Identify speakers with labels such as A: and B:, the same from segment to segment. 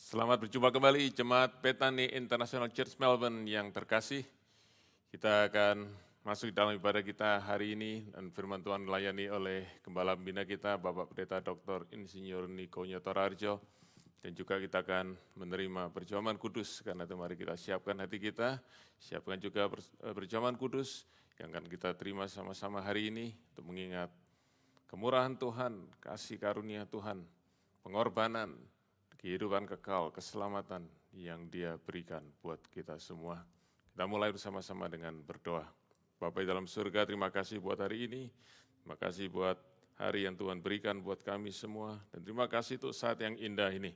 A: Selamat berjumpa kembali Jemaat Bethany International Church Melbourne yang terkasih. Kita akan masuk dalam ibadah kita hari ini dan firman Tuhan dilayani oleh Gembala Pembina kita Bapak Pendeta Dr. Insinyur Niko Nyotorarjo. Dan juga kita akan menerima perjamuan kudus, karena itu mari kita siapkan hati kita, siapkan juga perjamuan kudus yang akan kita terima sama-sama hari ini untuk mengingat kemurahan Tuhan, kasih karunia Tuhan, pengorbanan, kehidupan kekal, keselamatan yang Dia berikan buat kita semua. Kita mulai bersama-sama dengan berdoa. Bapa di dalam surga, terima kasih buat hari ini. Terima kasih buat hari yang Tuhan berikan buat kami semua. Dan terima kasih untuk saat yang indah ini.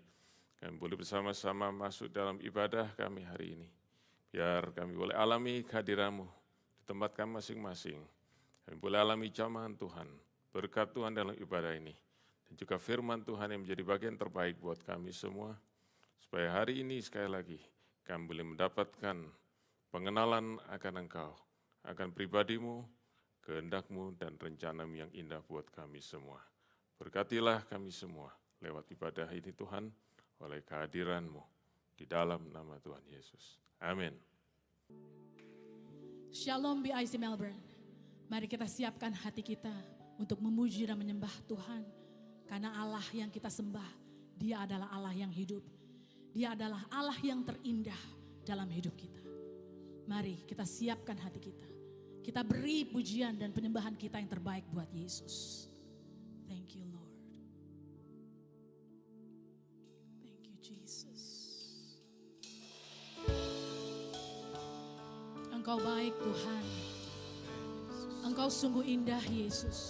A: Kami boleh bersama-sama masuk dalam ibadah kami hari ini. Biar kami boleh alami kehadiran-Mu di tempat kami masing-masing. Kami boleh alami jamahan Tuhan, berkat Tuhan dalam ibadah ini. Dan juga firman Tuhan yang menjadi bagian terbaik buat kami semua, supaya hari ini sekali lagi kami boleh mendapatkan pengenalan akan Engkau, akan pribadi-Mu, kehendak-Mu, dan rencana-Mu yang indah buat kami semua. Berkatilah kami semua lewat ibadah ini Tuhan, oleh kehadiran-Mu, di dalam nama Tuhan Yesus. Amin.
B: Shalom BIC Melbourne. Mari kita siapkan hati kita untuk memuji dan menyembah Tuhan. Karena Allah yang kita sembah, Dia adalah Allah yang hidup. Dia adalah Allah yang terindah dalam hidup kita. Mari kita siapkan hati kita. Kita beri pujian dan penyembahan kita yang terbaik buat Yesus. Thank you Lord. Thank you Jesus. Engkau baik Tuhan. Engkau sungguh indah Yesus.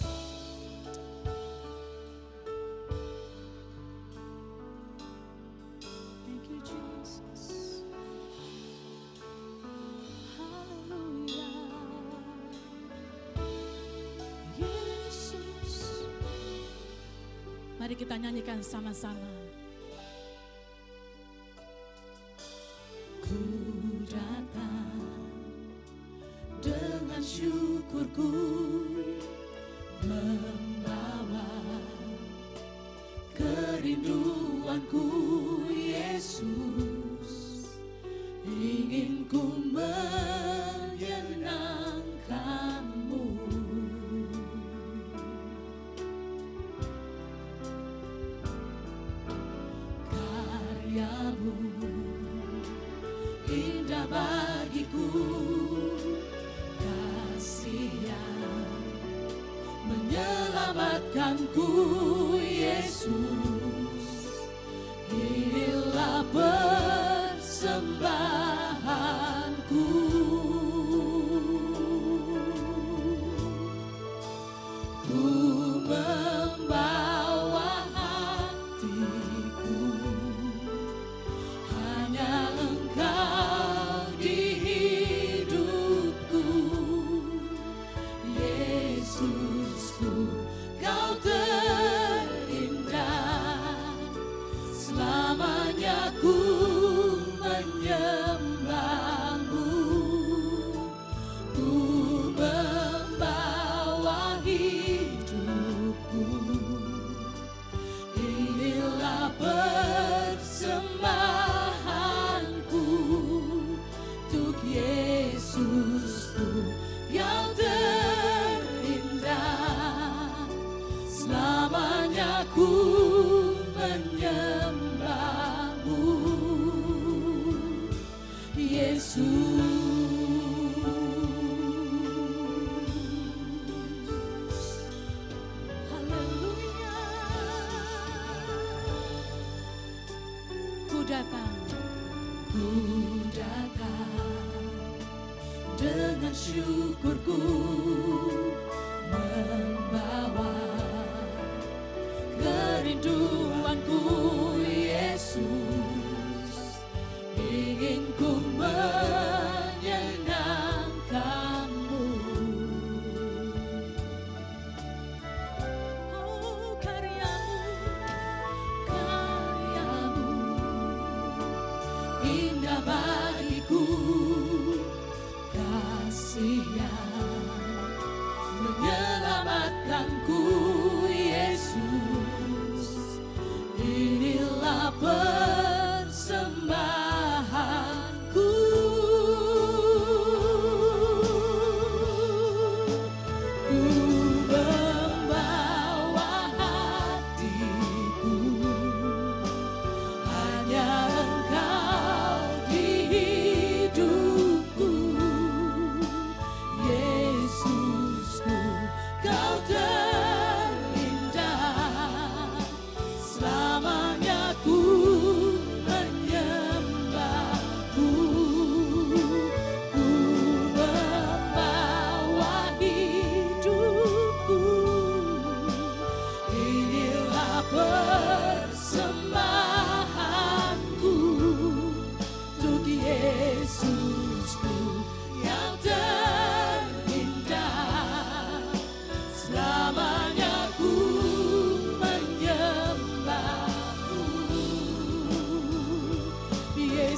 B: Mari kita nyanyikan sama-sama. Ku datang dengan syukurku, membawa kerinduanku Yesus, ingin ku menyenangkanmu. Indah bagiku, kasih yang menyelamatkanku Yesus, inilah persembahanku. Ku membawa hatiku, hanya Engkau di hidupku, Yesusku, Kau terindah, selamanya ku menyembahmu. Ku membawa hidupku, inilah persembahanku untuk Yesusku yang terindah, selamanya ku menyembahmu Yesus. Haleluya. Ku datang dengan syukurku, membawa kerinduanku Yesus, ingin ku menyenangkanmu. Oh karyamu indah bagiku, kasih yang menyelamatkanku Yesus, inilah persembahanku.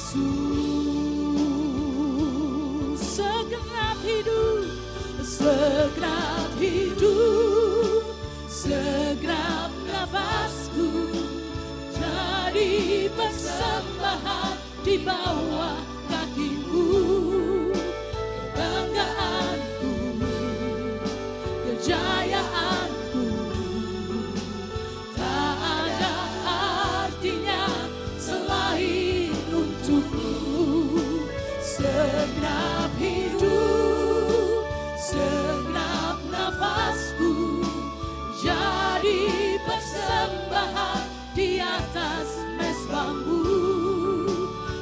B: Yesus. Segenap hidup, segenap hidup, segenap nafasku jadi persembahan di bawah kakimu. Kebanggaanku, kejayaanku, tak ada artinya selain untukmu. Segenap hidup, segenap nafasku jadi persembahan di atas mezbahmu.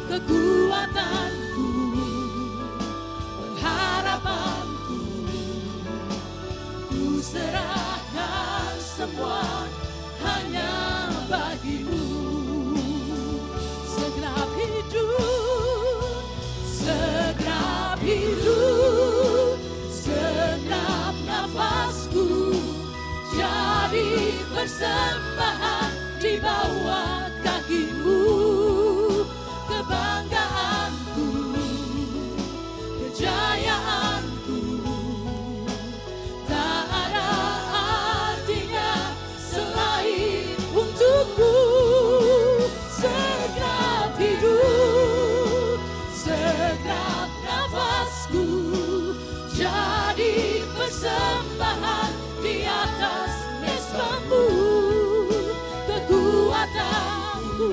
B: Kekuatanku, pengharapanku, ku serahkan semua hanya bagimu. Segenap hidup, segenap hidup, segenap nafasku jadi persembahan di bawah kakimu. Kebanggaanku, kejayaanku, tak ada artinya selain untukmu. Segenap hidup, segenap nafasku jadi persembahan di atas mezbahmu. Kekuatanku,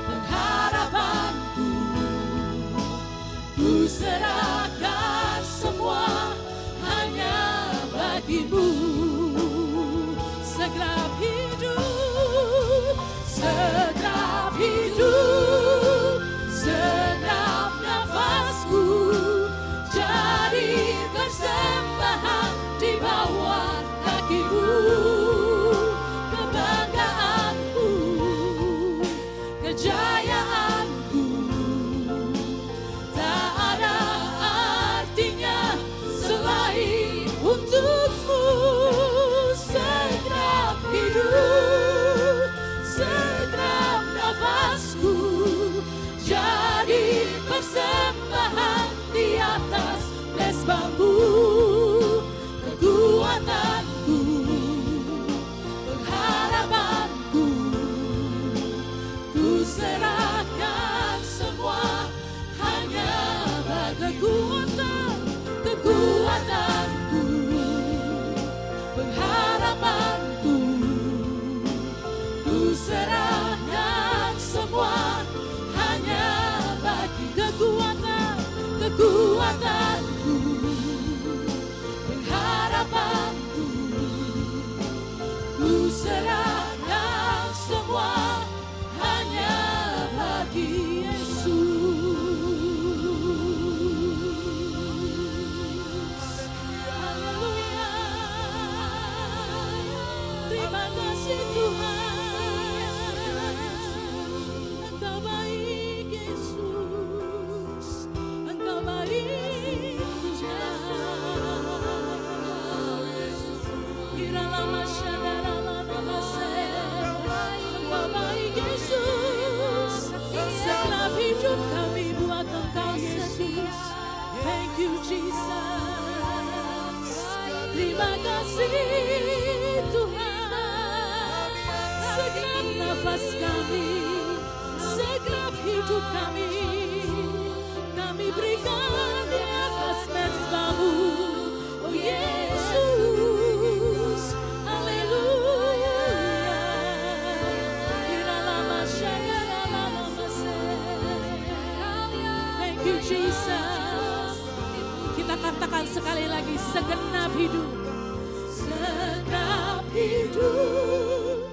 B: pengharapanku, ku serahkan semua hanya bagimu. Segenap hidup, segenap hidup, segenap nafasku jadi persembahan di bawah kakimu. Kebanggaanku, kejayaanku, tak ada artinya selain untukmu. Segenap hidup, segenap nafasku jadi persembahan di atas mezbahmu. Kekuatanku, pengharapanku, ku serahkan semua hanya bagi kekuatanku, pengharapanku, ku serahkan semua hanya bagi kekuatanku, pengharapanku, ku serahkan semua hanya bagi Yesus. Haleluya. Terima kasih Tuhan. Engkau baik Yesus. Engkau baik Tuhan. Iralama syadara lama Engkau baik Yesus. Segenap hidup kami buat Engkau Yesus. Thank you Jesus. Terima kasih Tuhan. Segenap nafas kami, segenap hidup kami berikan di atas mezbahmu. Oh Yesus, haleluya. Thank you Jesus. Kita katakan sekali lagi, segenap hidup, segenap hidup,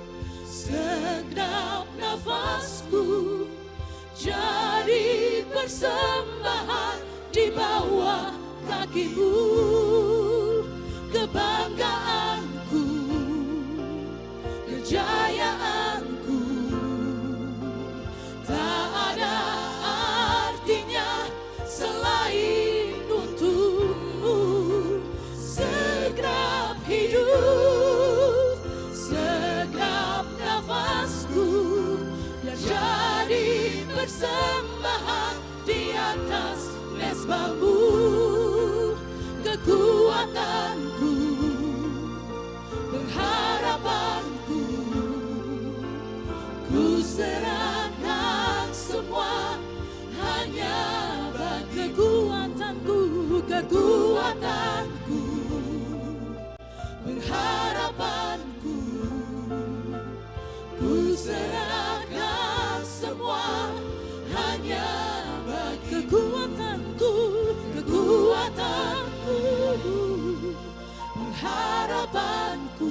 B: segenap nafasku jadi persembahan di bawah kakimu. Kebanggaanku, kejayaanku, tak ada artinya selain untukmu. Segenap hidup, segenap nafasku, biar jadi persembahan di atas mezbamu, kekuatanku, pengharapanku, ku serahkan semua hanya bagi kekuatanku, kekuatanku, pengharapanku, ku serahkan semua hanya bagi kekuatanku, kekuatanku, pengharapanku,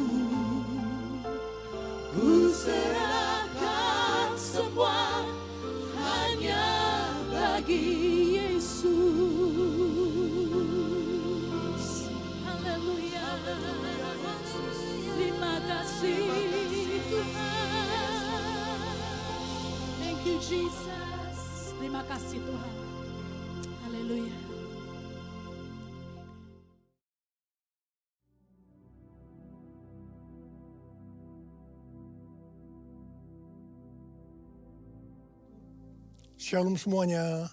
B: ku serahkan semua hanya bagi Yesus. Haleluya. Terima kasih Tuhan. Thank you Jesus. Terima kasih Tuhan. Haleluya.
C: Shalom semuanya.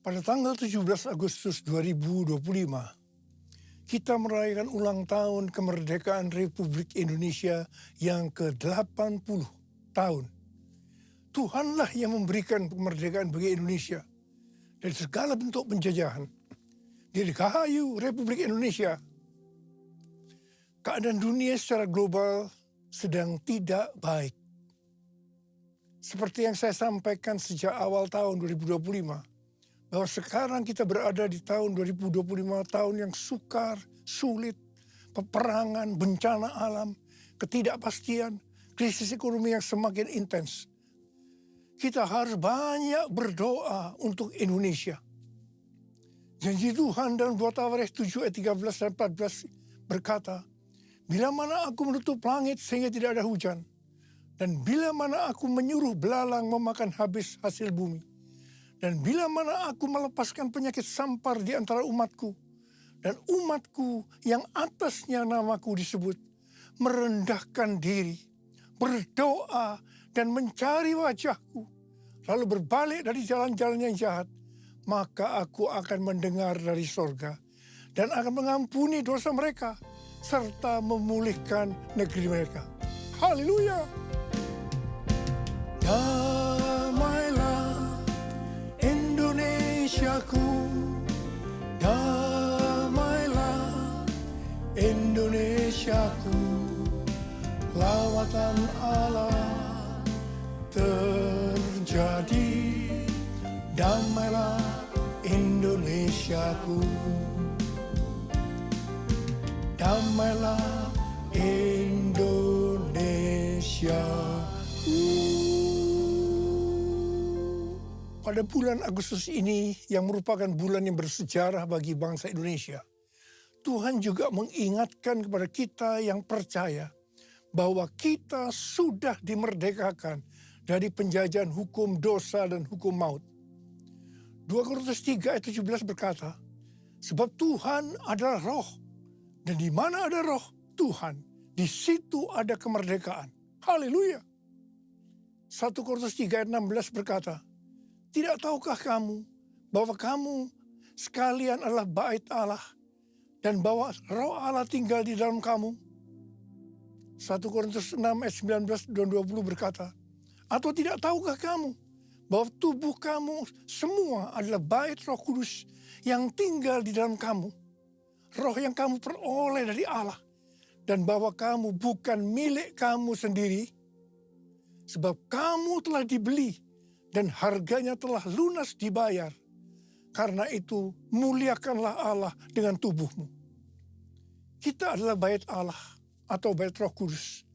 C: Pada tanggal 17 Agustus 2025, kita merayakan ulang tahun kemerdekaan Republik Indonesia yang ke-80 tahun. Tuhanlah yang memberikan kemerdekaan bagi Indonesia dari segala bentuk penjajahan. Dirgahayu Republik Indonesia. Keadaan dunia secara global sedang tidak baik. Seperti yang saya sampaikan sejak awal tahun 2025, bahwa sekarang kita berada di tahun 2025, tahun yang sukar, sulit, peperangan, bencana alam, ketidakpastian, krisis ekonomi yang semakin intens. Kita harus banyak berdoa untuk Indonesia. Janji Tuhan dalam 2 Tawarikh 7 ayat 13 dan 14 berkata, bila mana aku menutup langit sehingga tidak ada hujan, dan bila mana aku menyuruh belalang memakan habis hasil bumi, dan bila mana aku melepaskan penyakit sampar di antara umatku, dan umatku yang atasnya namaku disebut, merendahkan diri, berdoa, dan mencari wajahku, lalu berbalik dari jalan-jalan yang jahat, maka aku akan mendengar dari sorga, dan akan mengampuni dosa mereka, serta memulihkan negeri mereka. Haleluya! Damailah Indonesiaku, damailah Indonesiaku, lawatan Allah terjadi, damailah Indonesiaku, damailah Indonesiaku. Pada bulan Agustus ini yang merupakan bulan yang bersejarah bagi bangsa Indonesia, Tuhan juga mengingatkan kepada kita yang percaya bahwa kita sudah dimerdekakan dari penjajahan hukum dosa dan hukum maut. 2 Korintus 3 ayat 17 berkata, sebab Tuhan adalah roh, dan di mana ada roh Tuhan, di situ ada kemerdekaan. Haleluya. 1 Korintus 3 ayat 16 berkata, tidak tahukah kamu bahwa kamu sekalian adalah bait Allah dan bahwa roh Allah tinggal di dalam kamu? 1 Korintus 6 ayat 19 dan 20 berkata, atau tidak tahukah kamu bahwa tubuh kamu semua adalah bait Roh Kudus yang tinggal di dalam kamu, roh yang kamu peroleh dari Allah, dan bahwa kamu bukan milik kamu sendiri, sebab kamu telah dibeli dan harganya telah lunas dibayar. Karena itu muliakanlah Allah dengan tubuhmu. Kita adalah bait Allah atau bait Roh Kudus.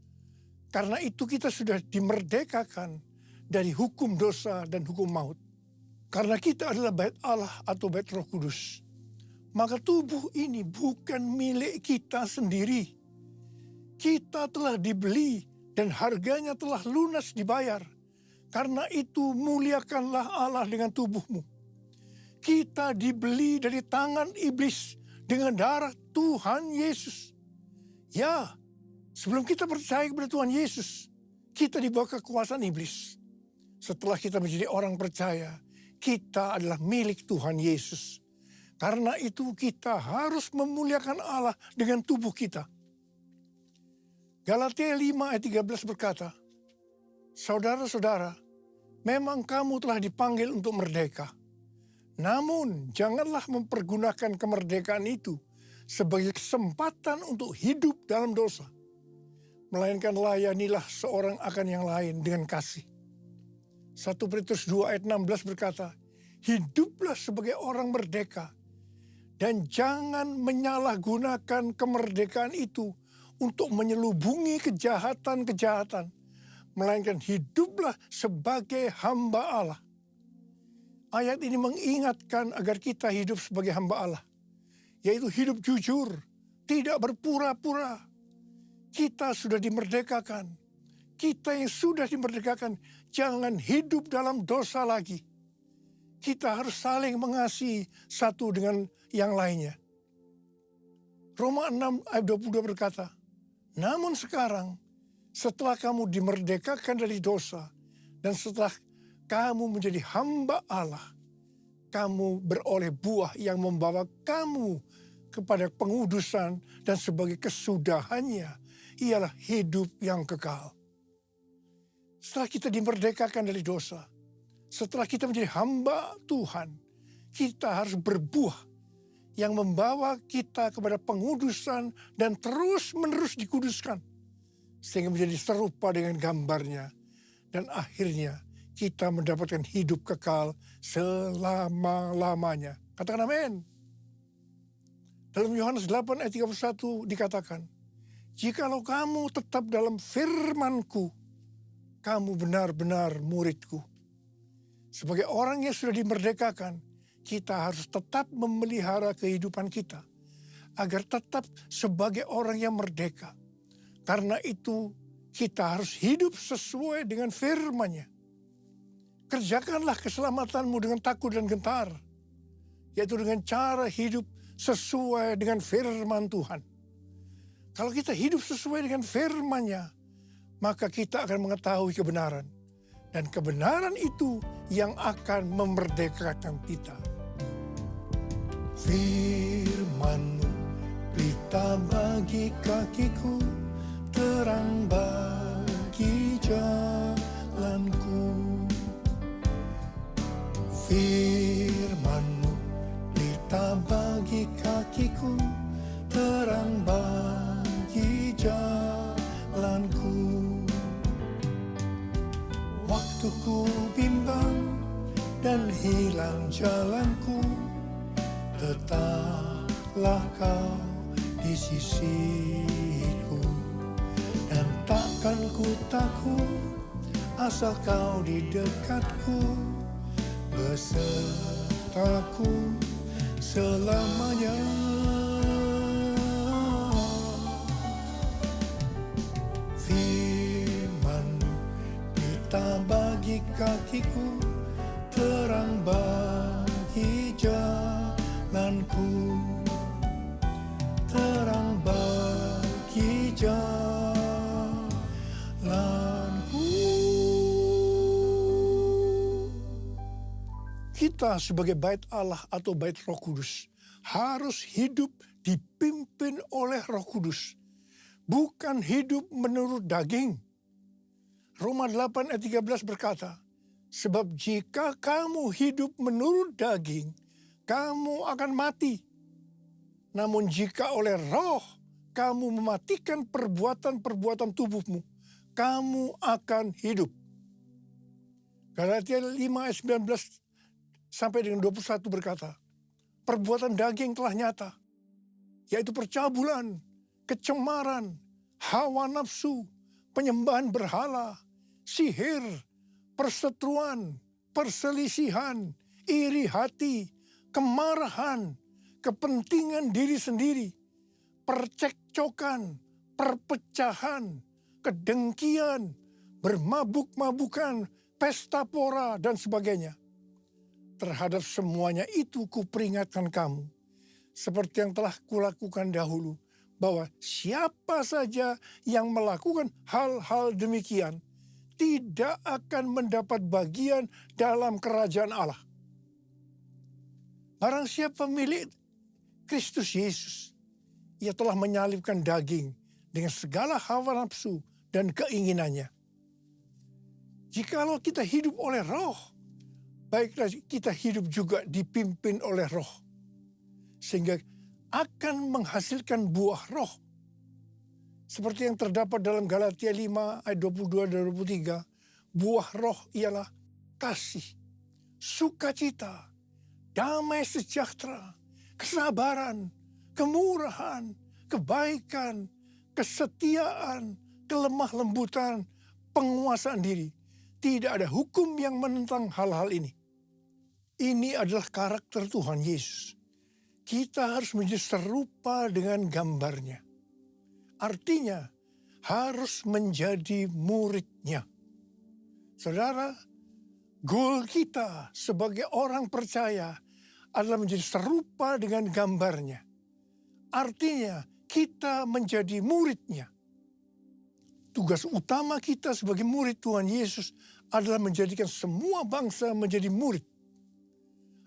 C: Karena itu kita sudah dimerdekakan dari hukum dosa dan hukum maut. Karena kita adalah bait Allah atau bait Roh Kudus, maka tubuh ini bukan milik kita sendiri. Kita telah dibeli dan harganya telah lunas dibayar. Karena itu muliakanlah Allah dengan tubuhmu. Kita dibeli dari tangan iblis dengan darah Tuhan Yesus. Ya, sebelum kita percaya kepada Tuhan Yesus, kita di bawah kekuasaan iblis. Setelah kita menjadi orang percaya, kita adalah milik Tuhan Yesus. Karena itu kita harus memuliakan Allah dengan tubuh kita. Galatia 5 ayat 13 berkata, saudara-saudara, memang kamu telah dipanggil untuk merdeka. Namun janganlah mempergunakan kemerdekaan itu sebagai kesempatan untuk hidup dalam dosa. Melainkan layanilah seorang akan yang lain dengan kasih. 1 Petrus 2 ayat 16 berkata, hiduplah sebagai orang merdeka. Dan jangan menyalahgunakan kemerdekaan itu untuk menyelubungi kejahatan-kejahatan. Melainkan hiduplah sebagai hamba Allah. Ayat ini mengingatkan agar kita hidup sebagai hamba Allah. Yaitu hidup jujur, tidak berpura-pura. Kita sudah dimerdekakan. Kita yang sudah dimerdekakan, jangan hidup dalam dosa lagi. Kita harus saling mengasihi satu dengan yang lainnya. Roma 6 ayat 22 berkata, namun sekarang setelah kamu dimerdekakan dari dosa dan setelah kamu menjadi hamba Allah, kamu beroleh buah yang membawa kamu kepada pengudusan dan sebagai kesudahannya ialah hidup yang kekal. Setelah kita dimerdekakan dari dosa, setelah kita menjadi hamba Tuhan, kita harus berbuah yang membawa kita kepada pengudusan dan terus-menerus dikuduskan. Sehingga menjadi serupa dengan gambarnya. Dan akhirnya kita mendapatkan hidup kekal selama-lamanya. Katakan amin. Dalam Yohanes 8 ayat 31 dikatakan, jikalau kamu tetap dalam firman-Ku, kamu benar-benar murid-Ku. Sebagai orang yang sudah dimerdekakan, kita harus tetap memelihara kehidupan kita agar tetap sebagai orang yang merdeka. Karena itu kita harus hidup sesuai dengan firman-Nya. Kerjakanlah keselamatanmu dengan takut dan gentar, yaitu dengan cara hidup sesuai dengan firman Tuhan. Kalau kita hidup sesuai dengan firman-Nya, maka kita akan mengetahui kebenaran. Dan kebenaran itu yang akan memerdekakan kita. Firman-Mu berita bagi kakiku, terang bagi jalanku. Firman-Mu berita bagi kakiku, terang bagi jalanku. Waktu ku bimbang dan hilang jalanku, tetaplah Kau di sisiku. Dan takkan ku takut asal Kau di dekatku, besertaku selamanya. Firman-Mu berita bagi kakiku, terang bagi jalanku, terang bagi jalanku. Kita sebagai bait Allah atau bait Roh Kudus harus hidup dipimpin oleh Roh Kudus, bukan hidup menurut daging. Roma 8 ayat 13 berkata, sebab jika kamu hidup menurut daging, kamu akan mati. Namun jika oleh roh kamu mematikan perbuatan-perbuatan tubuhmu, kamu akan hidup. Galatia 5 ayat 19 sampai dengan 21 berkata, perbuatan daging telah nyata, yaitu percabulan, kecemaran, hawa nafsu, penyembahan berhala, sihir, perseteruan, perselisihan, iri hati, kemarahan, kepentingan diri sendiri, percekcokan, perpecahan, kedengkian, bermabuk-mabukan, pesta pora, dan sebagainya. Terhadap semuanya itu kuperingatkan kamu, seperti yang telah kulakukan dahulu, bahwa siapa saja yang melakukan hal-hal demikian tidak akan mendapat bagian dalam kerajaan Allah. Barang siapa milik Kristus Yesus, ia telah menyalibkan daging dengan segala hawa nafsu dan keinginannya. Jikalau kita hidup oleh Roh, baiklah kita hidup juga dipimpin oleh Roh, sehingga akan menghasilkan buah Roh. Seperti yang terdapat dalam Galatia 5 ayat 22 dan 23, buah Roh ialah kasih, sukacita, damai sejahtera, kesabaran, kemurahan, kebaikan, kesetiaan, kelemah lembutan, penguasaan diri. Tidak ada hukum yang menentang hal-hal ini. Ini adalah karakter Tuhan Yesus. Kita harus menjadi serupa dengan gambarnya. Artinya harus menjadi muridnya. Saudara, goal kita sebagai orang percaya adalah menjadi serupa dengan gambarnya. Artinya kita menjadi muridnya. Tugas utama kita sebagai murid Tuhan Yesus adalah menjadikan semua bangsa menjadi murid.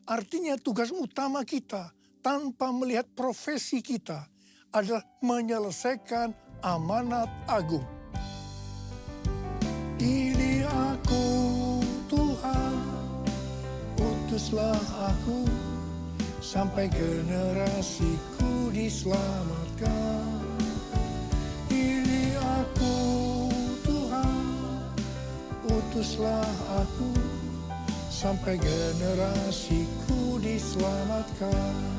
C: Artinya tugas utama kita tanpa melihat profesi kita adalah menyelesaikan amanat agung. Pilih aku Tuhan, utuslah aku, sampai generasiku diselamatkan. Pilih aku Tuhan, utuslah aku, sampai generasiku diselamatkan.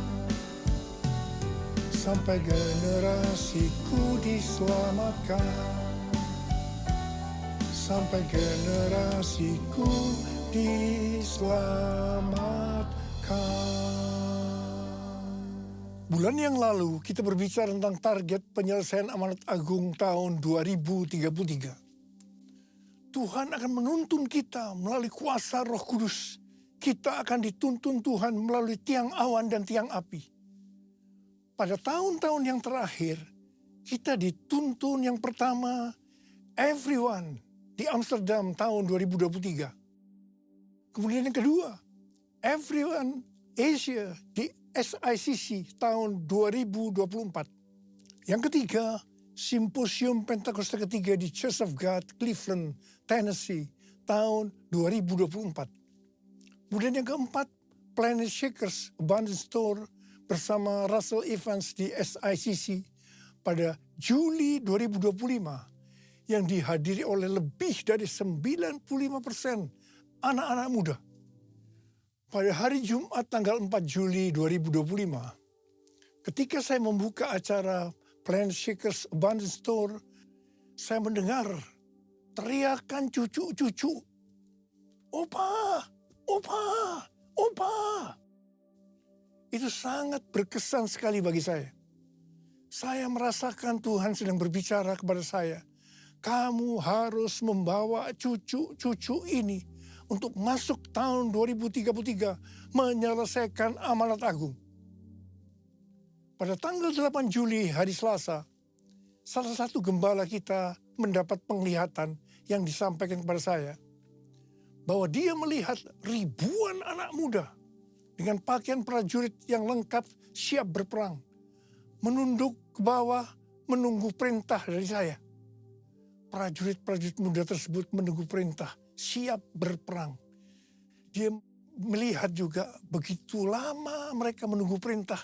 C: Sampai generasiku diselamatkan. Sampai generasiku diselamatkan. Bulan yang lalu kita berbicara tentang target penyelesaian amanat agung tahun 2033. Tuhan akan menuntun kita melalui kuasa Roh Kudus. Kita akan dituntun Tuhan melalui tiang awan dan tiang api. Pada tahun-tahun yang terakhir, kita dituntun yang pertama, everyone di Amsterdam tahun 2023. Kemudian yang kedua, everyone Asia di SICC tahun 2024. Yang ketiga, Simposium Pentakosta ketiga di Church of God, Cleveland, Tennessee tahun 2024. Kemudian yang keempat, Planet Shakers Abundance Store bersama Russell Evans di SICC pada Juli 2025 yang dihadiri oleh lebih dari 95% anak-anak muda. Pada hari Jumat tanggal 4 Juli 2025, ketika saya membuka acara Planet Shakers Abundance Store, saya mendengar teriakan cucu-cucu, "Opa, opa, opa." Itu sangat berkesan sekali bagi saya. Saya merasakan Tuhan sedang berbicara kepada saya. Kamu harus membawa cucu-cucu ini untuk masuk tahun 2033 menyelesaikan amanat agung. Pada tanggal 8 Juli hari Selasa, salah satu gembala kita mendapat penglihatan yang disampaikan kepada saya. Bahwa dia melihat ribuan anak muda dengan pakaian prajurit yang lengkap siap berperang. Menunduk ke bawah menunggu perintah dari saya. Prajurit-prajurit muda tersebut menunggu perintah siap berperang. Dia melihat juga begitu lama mereka menunggu perintah.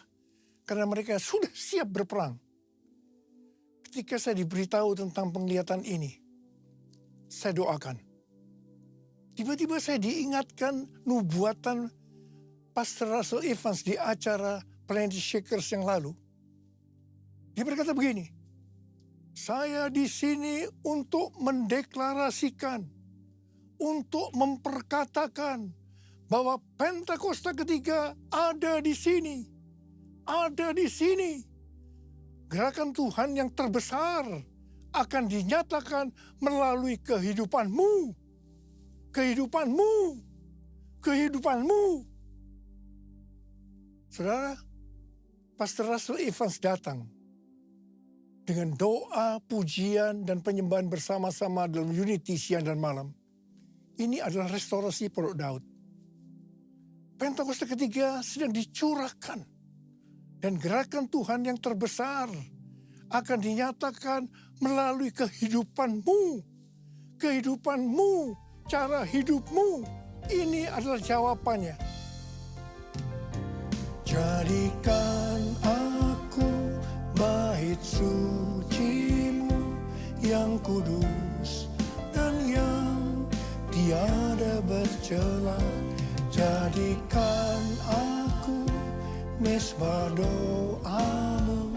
C: Karena mereka sudah siap berperang. Ketika saya diberitahu tentang penglihatan ini, saya doakan. Tiba-tiba saya diingatkan nubuatan Pastor Russell Evans di acara Planet Shakers yang lalu. Dia berkata begini, "Saya di sini untuk mendeklarasikan, untuk memperkatakan bahwa Pentakosta ketiga ada di sini. Ada di sini. Gerakan Tuhan yang terbesar akan dinyatakan melalui kehidupanmu. Kehidupanmu. Kehidupanmu." Saudara, Pastor Russell Evans datang dengan doa, pujian, dan penyembahan bersama-sama dalam unity siang dan malam. Ini adalah restorasi Pondok Daud. Pentakosta ketiga sedang dicurahkan. Dan gerakan Tuhan yang terbesar akan dinyatakan melalui kehidupanmu. Kehidupanmu, cara hidupmu. Ini adalah jawabannya. Jadikan aku bait sucimu yang kudus dan yang tiada bercela. Jadikan aku mesbah doamu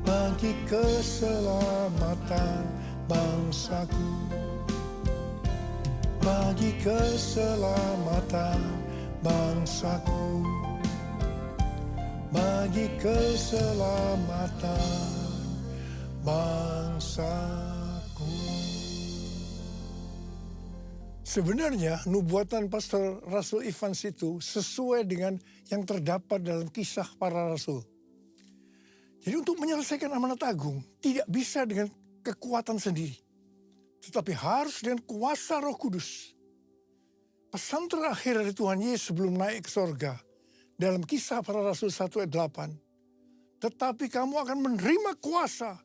C: bagi keselamatan bangsaku. Bagi keselamatan bangsaku. Bagi keselamatan bangsaku. Sebenarnya nubuatan Pastor Rasul Evans itu sesuai dengan yang terdapat dalam Kisah Para Rasul. Jadi untuk menyelesaikan amanat agung tidak bisa dengan kekuatan sendiri, tetapi harus dengan kuasa Roh Kudus. Pesan terakhir dari Tuhan Yesus sebelum naik ke sorga dalam Kisah Para Rasul 1 ayat 8. Tetapi kamu akan menerima kuasa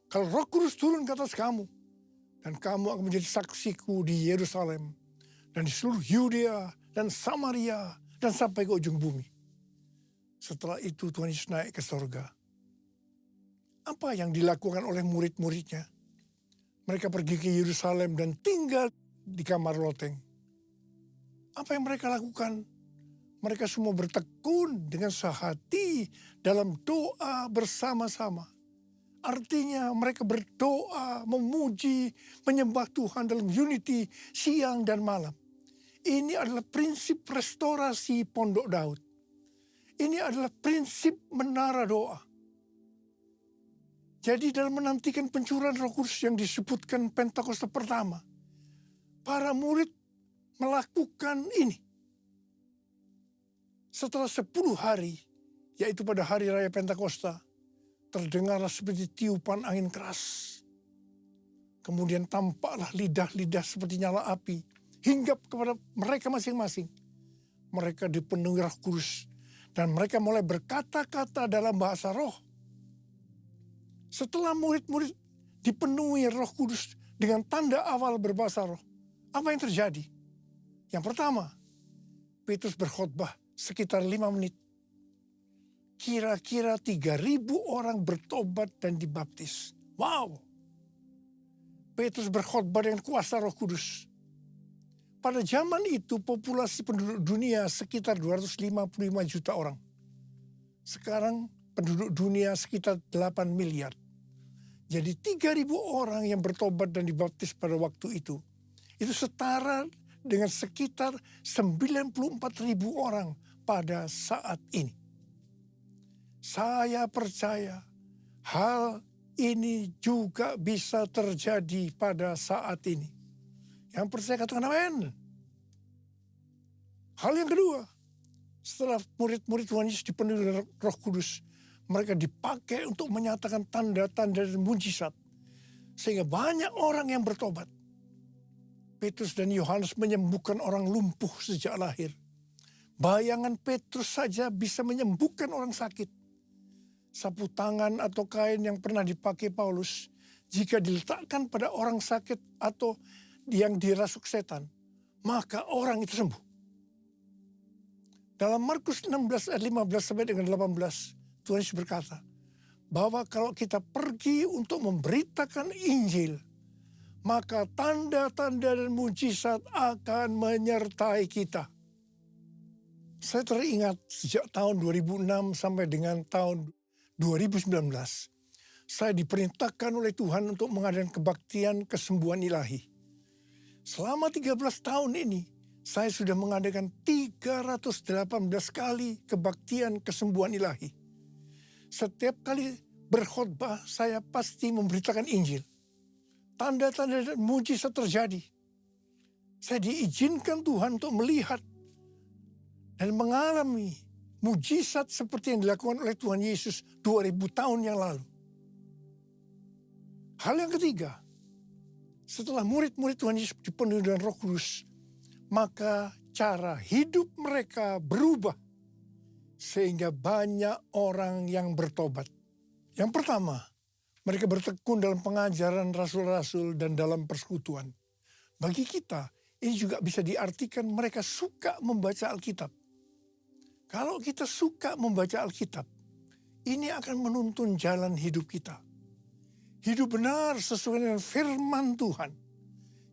C: kalau Roh Kudus turun ke atas kamu. Dan kamu akan menjadi saksiku di Yerusalem dan di seluruh Yudea dan Samaria dan sampai ke ujung bumi. Setelah itu Tuhan Yesus naik ke sorga. Apa yang dilakukan oleh murid-muridnya? Mereka pergi ke Yerusalem dan tinggal di kamar loteng. Apa yang mereka lakukan? Mereka semua bertekun dengan sehati dalam doa bersama-sama. Artinya mereka berdoa, memuji, menyembah Tuhan dalam unity siang dan malam. Ini adalah prinsip restorasi Pondok Daud. Ini adalah prinsip menara doa. Jadi dalam menantikan pencurahan Roh Kudus yang disebutkan Pentakosta pertama, para murid melakukan ini. Setelah 10 hari, yaitu pada hari raya Pentakosta, terdengarlah seperti tiupan angin keras. Kemudian tampaklah lidah-lidah seperti nyala api, hinggap kepada mereka masing-masing. Mereka dipenuhi Roh Kudus, dan mereka mulai berkata-kata dalam bahasa roh. Setelah murid-murid dipenuhi Roh Kudus dengan tanda awal berbahasa roh, apa yang terjadi? Yang pertama, Petrus berkhotbah sekitar 5 menit. Kira-kira 3.000 orang bertobat dan dibaptis. Wow! Petrus berkhotbah dengan kuasa Roh Kudus. Pada zaman itu populasi penduduk dunia sekitar 255 juta orang. Sekarang penduduk dunia sekitar 8 miliar. Jadi 3.000 orang yang bertobat dan dibaptis pada waktu itu. Itu setara dengan sekitar 94.000 orang pada saat ini. Saya percaya hal ini juga bisa terjadi pada saat ini. Yang percaya katakan amin. Hal yang kedua, setelah murid-murid Tuhan Yesus dipenuhi dengan Roh Kudus, mereka dipakai untuk menyatakan tanda-tanda dan mujizat. Sehingga banyak orang yang bertobat. Petrus dan Yohanes menyembuhkan orang lumpuh sejak lahir. Bayangan Petrus saja bisa menyembuhkan orang sakit. Sapu tangan atau kain yang pernah dipakai Paulus, jika diletakkan pada orang sakit atau yang dirasuk setan, maka orang itu sembuh. Dalam Markus 16 ayat 15 sampai dengan 18, Tuhan Yesus berkata, bahwa kalau kita pergi untuk memberitakan Injil, maka tanda-tanda dan mujizat akan menyertai kita. Saya teringat sejak tahun 2006 sampai dengan tahun 2019, saya diperintahkan oleh Tuhan untuk mengadakan kebaktian kesembuhan ilahi. Selama 13 tahun ini, saya sudah mengadakan 318 kali kebaktian kesembuhan ilahi. Setiap kali berkhotbah, saya pasti memberitakan Injil. Tanda-tanda dan mujizat terjadi. Saya diizinkan Tuhan untuk melihat dan mengalami mujizat seperti yang dilakukan oleh Tuhan Yesus 2000 tahun yang lalu. Hal yang ketiga, setelah murid-murid Tuhan Yesus dipenuhi dengan Roh Kudus, maka cara hidup mereka berubah sehingga banyak orang yang bertobat. Yang pertama, mereka bertekun dalam pengajaran rasul-rasul dan dalam persekutuan. Bagi kita, ini juga bisa diartikan mereka suka membaca Alkitab. Kalau kita suka membaca Alkitab, ini akan menuntun jalan hidup kita. Hidup benar sesuai dengan firman Tuhan.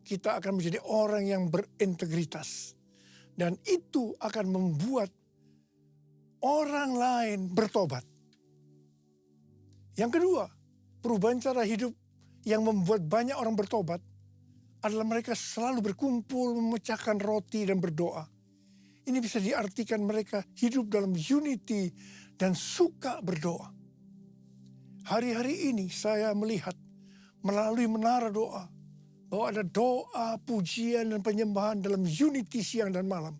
C: Kita akan menjadi orang yang berintegritas. Dan itu akan membuat orang lain bertobat. Yang kedua, perubahan cara hidup yang membuat banyak orang bertobat adalah mereka selalu berkumpul, memecahkan roti dan berdoa. Ini bisa diartikan mereka hidup dalam unity dan suka berdoa. Hari-hari ini saya melihat melalui menara doa bahwa ada doa, pujian, dan penyembahan dalam unity siang dan malam.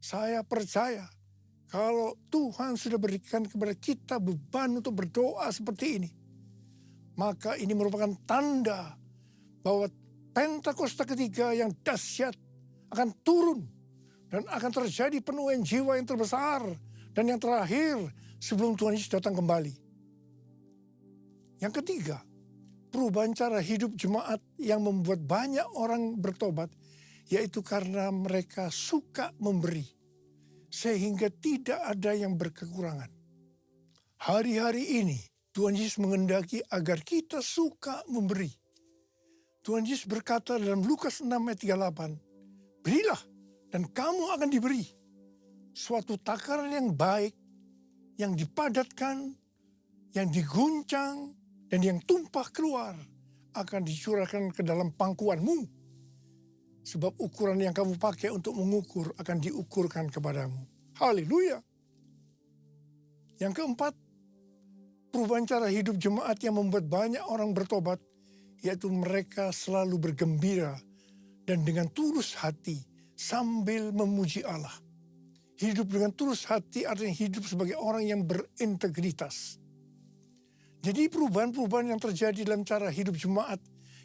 C: Saya percaya kalau Tuhan sudah berikan kepada kita beban untuk berdoa seperti ini, maka ini merupakan tanda bahwa Pentakosta ketiga yang dahsyat akan turun dan akan terjadi penuaian jiwa yang terbesar dan yang terakhir sebelum Tuhan Yesus datang kembali. Yang ketiga, perubahan cara hidup jemaat yang membuat banyak orang bertobat, yaitu karena mereka suka memberi, sehingga tidak ada yang berkekurangan. Hari-hari ini, Tuhan Yesus menghendaki agar kita suka memberi. Tuhan Yesus berkata dalam Lukas 6 ayat 38, berilah dan kamu akan diberi. Suatu takaran yang baik, yang dipadatkan, yang diguncang, dan yang tumpah keluar akan dicurahkan ke dalam pangkuanmu. Sebab ukuran yang kamu pakai untuk mengukur akan diukurkan kepadamu. Haleluya. Yang keempat, perubahan cara hidup jemaat yang membuat banyak orang bertobat, yaitu mereka selalu bergembira dan dengan tulus hati sambil memuji Allah. Hidup dengan tulus hati artinya hidup sebagai orang yang berintegritas. Jadi perubahan-perubahan yang terjadi dalam cara hidup jemaat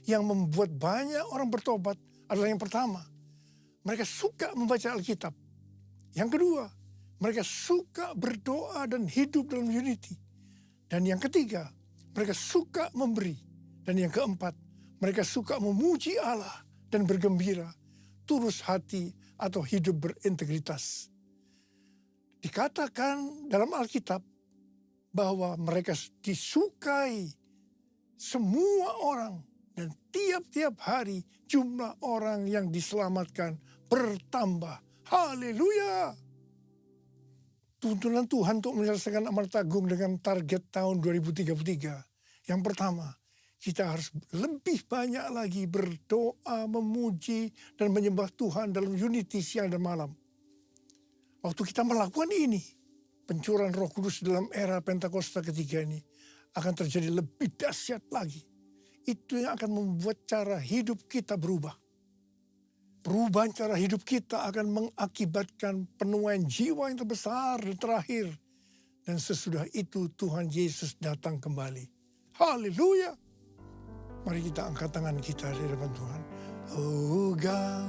C: yang membuat banyak orang bertobat adalah yang pertama, mereka suka membaca Alkitab. Yang kedua, mereka suka berdoa dan hidup dalam unity. Dan yang ketiga, mereka suka memberi. Dan yang keempat, mereka suka memuji Allah dan bergembira, tulus hati atau hidup berintegritas. Dikatakan dalam Alkitab bahwa mereka disukai semua orang dan tiap-tiap hari jumlah orang yang diselamatkan bertambah. Haleluya! Tuntunan Tuhan untuk menyelesaikan amal agung dengan target tahun 2033. Yang pertama, kita harus lebih banyak lagi berdoa, memuji, dan menyembah Tuhan dalam unity siang dan malam. Waktu kita melakukan ini, pencurahan Roh Kudus dalam era Pentakosta ketiga ini akan terjadi lebih dahsyat lagi. Itu yang akan membuat cara hidup kita berubah. Perubahan cara hidup kita akan mengakibatkan penuaian jiwa yang terbesar dan terakhir. Dan sesudah itu Tuhan Yesus datang kembali. Haleluya! Mari kita angkat tangan kita di hadapan Tuhan. Oh God,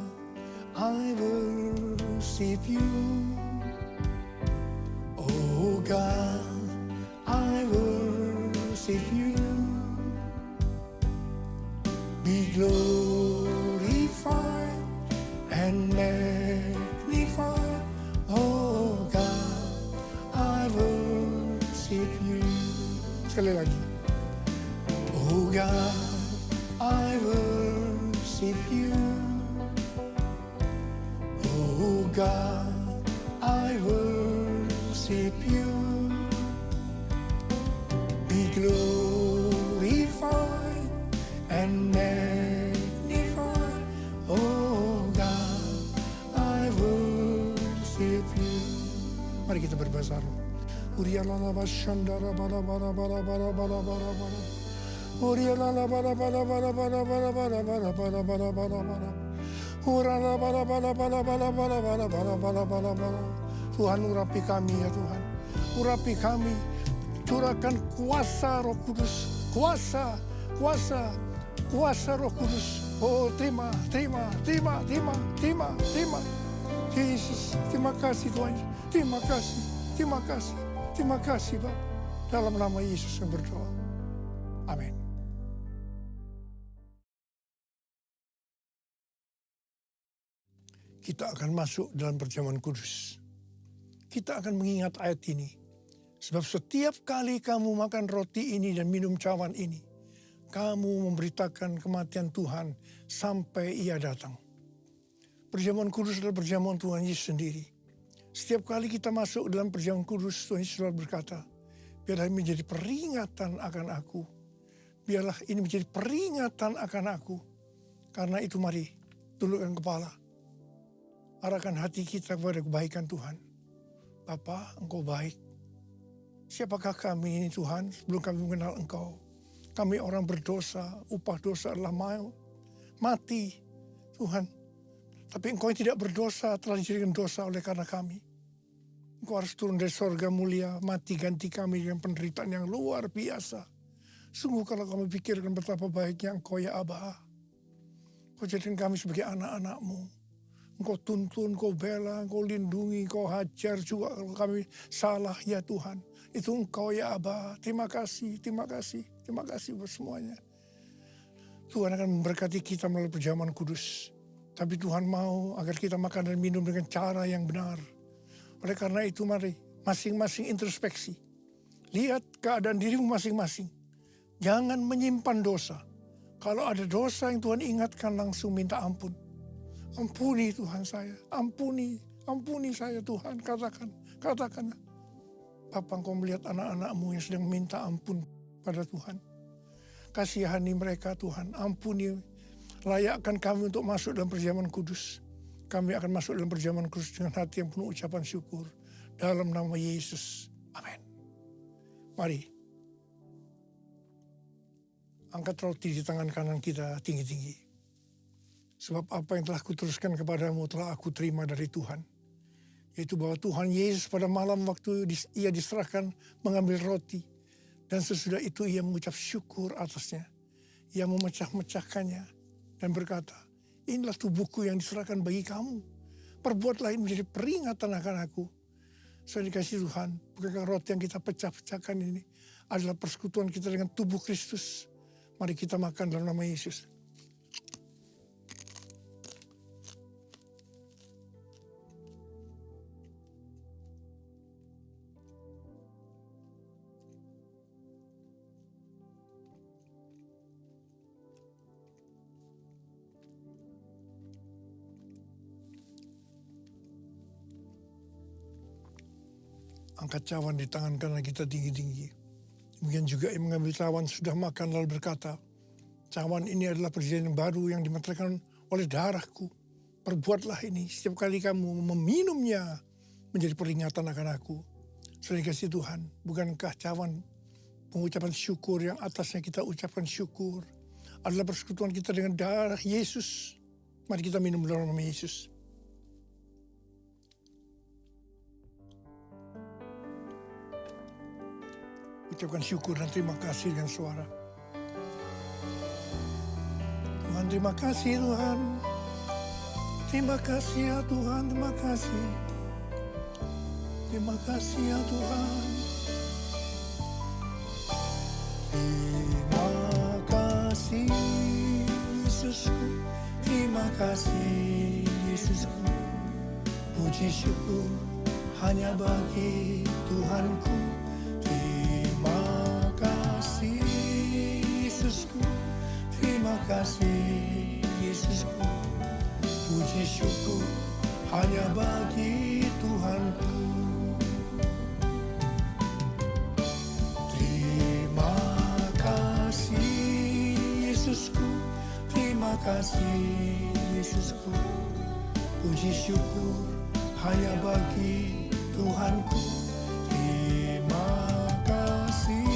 C: I worship you. Oh God, I worship you. Be glorified and magnified. Oh God, I worship you. Sekali lagi. Oh God, I worship you. Oh God, I worship you. Be glorified and magnified. Oh God, I worship you. Mari kita berbahasa roh. Urialala bashandara bara bara bara bara bara bara bara. Urialala bara bara bara bara bara bara bara bara bara bara bara. Urala bara bara bara bara bara bara bara bara bara bara. Tuhan urapi kami ya Tuhan. Urapi kami. Curahkan kuasa Roh Kudus. Kuasa kuasa, kuasa Roh Kudus. Oh, terima. Yesus, terima kasih Tuhan. Terima kasih Bapa. Dalam nama Yesus yang berdoa. Amin. Kita akan masuk dalam perjamuan kudus. Kita akan mengingat ayat ini. Sebab setiap kali kamu makan roti ini dan minum cawan ini, kamu memberitakan kematian Tuhan sampai Ia datang. Perjamuan kudus adalah perjamuan Tuhan Yesus sendiri. Setiap kali kita masuk dalam perjamuan kudus, Tuhan Yesus selalu berkata, biarlah ini menjadi peringatan akan aku. Biarlah ini menjadi peringatan akan aku. Karena itu mari, tundukkan kepala. Arahkan hati kita kepada kebaikan Tuhan. Bapa, Engkau baik. Siapakah kami ini Tuhan sebelum kami mengenal Engkau? Kami orang berdosa, upah dosa adalah mati Tuhan. Tapi Engkau yang tidak berdosa telah dijadikan dosa oleh karena kami. Engkau harus turun dari sorga mulia, mati ganti kami dengan penderitaan yang luar biasa. Sungguh kalau kami pikirkan betapa baiknya Engkau ya Aba. Engkau jadikan kami sebagai anak-anak-Mu. Engkau tuntun, Engkau bela, Engkau lindungi, Engkau hajar juga kalau kami salah ya Tuhan. Itu Engkau ya Aba. Terima kasih buat semuanya. Tuhan akan memberkati kita melalui perjamuan kudus. Tapi Tuhan mau agar kita makan dan minum dengan cara yang benar. Oleh karena itu mari masing-masing introspeksi. Lihat keadaan dirimu masing-masing. Jangan menyimpan dosa. Kalau ada dosa yang Tuhan ingatkan langsung minta ampun. Ampuni Tuhan saya, ampuni saya Tuhan, katakan. Bapa, Engkau melihat anak-anak-Mu yang sedang minta ampun pada Tuhan. Kasihani mereka Tuhan, ampuni, layakkan kami untuk masuk dalam perjamuan kudus. Kami akan masuk dalam perjamuan kudus dengan hati yang penuh ucapan syukur. Dalam nama Yesus, amin. Mari, angkat roti di tangan kanan kita tinggi-tinggi. Sebab apa yang telah kuteruskan kepadamu telah aku terima dari Tuhan. Yaitu bahwa Tuhan Yesus pada malam waktu Ia diserahkan mengambil roti. Dan sesudah itu Ia mengucap syukur atasnya. Ia memecah-mecahkannya dan berkata, inilah tubuhku yang diserahkan bagi kamu. Perbuatlah ini menjadi peringatan akan aku. Saya dikasih Tuhan, bukankah roti yang kita pecah-pecahkan ini adalah persekutuan kita dengan tubuh Kristus. Mari kita makan dalam nama Yesus. Angkat cawan di tangan kanan kita tinggi-tinggi. Demikian juga yang mengambil cawan sudah makan lalu berkata, cawan ini adalah perjanjian yang baru yang dimeteraikan oleh darahku. Perbuatlah ini setiap kali kamu meminumnya menjadi peringatan akan aku. Saudara kasih Tuhan, bukankah cawan pengucapan syukur yang atasnya kita ucapkan syukur adalah persekutuan kita dengan darah Yesus. Mari kita minum dalam nama Yesus. Ucapkan syukur dan terima kasih dengan suara. Tuhan, terima kasih Tuhan. Terima kasih ya Tuhan, terima kasih. Terima kasih ya Tuhan. Terima kasih Yesusku. Terima kasih Yesusku. Puji syukur hanya bagi Tuhanku. Terima kasih Yesusku, puji syukur hanya bagi Tuhanku. Terima kasih Yesusku, terima kasih Yesusku, puji syukur hanya bagi Tuhanku. Terima kasih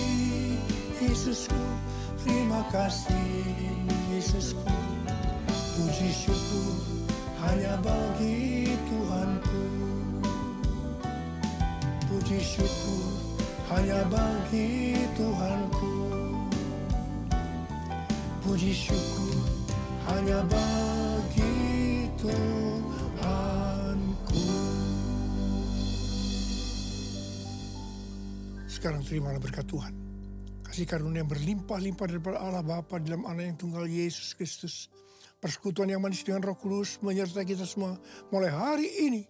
C: Yesusku, terima kasih Yesusku, puji syukur hanya bagi Tuhanku. Puji syukur hanya bagi Tuhanku. puji syukur hanya bagi Tuhanku. Sekarang terimalah berkat Tuhan. Kasih karunia yang berlimpah-limpah daripada Allah Bapa dalam Anak yang tunggal Yesus Kristus. Persekutuan yang manis dengan Roh Kudus menyertai kita semua mulai hari ini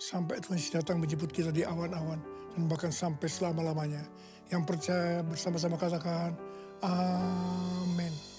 C: sampai Tuhan Yesus datang menjemput kita di awan-awan dan bahkan sampai selama-lamanya. Yang percaya bersama-sama katakan amin.